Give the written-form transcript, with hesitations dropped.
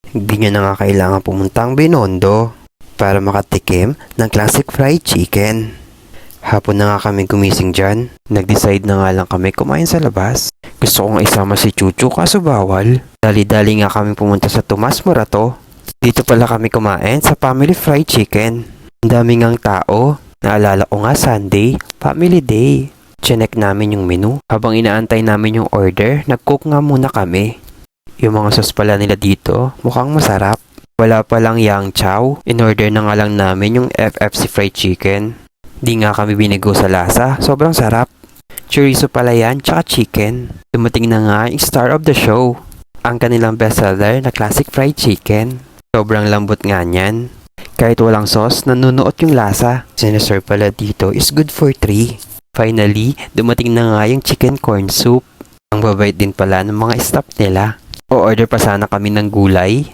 Hindi nyo na nga kailangan pumuntang Binondo para makatikim ng classic fried chicken. Hapon na nga kami gumising dyan. Nag-decide na nga lang kami kumain sa labas. Gusto kong isama si Chuchu kaso bawal. Dali-dali nga kami pumunta sa Tomas Morato. Dito pala kami kumain sa Family Fried Chicken. Ang dami ngang tao. Naalala ko nga Sunday, Family Day. Chinek namin yung menu. Habang inaantay namin yung order, nag-cook nga muna kami. Yung mga sauce pala nila dito, mukhang masarap. Wala palang yang chow. In-order na nga lang namin yung FFC Fried Chicken. Di nga kami binigo sa lasa, sobrang sarap. Chorizo pala yan, tsaka chicken. Dumating na nga yung star of the show. Ang kanilang bestseller na classic fried chicken. Sobrang lambot nga niyan. Kahit walang sauce, nanunuot yung lasa. Sinaserve pala dito is good for 3. Finally, dumating na nga yung chicken corn soup. Ang babait din pala ng mga staff nila. O-order pa sana kami ng gulay.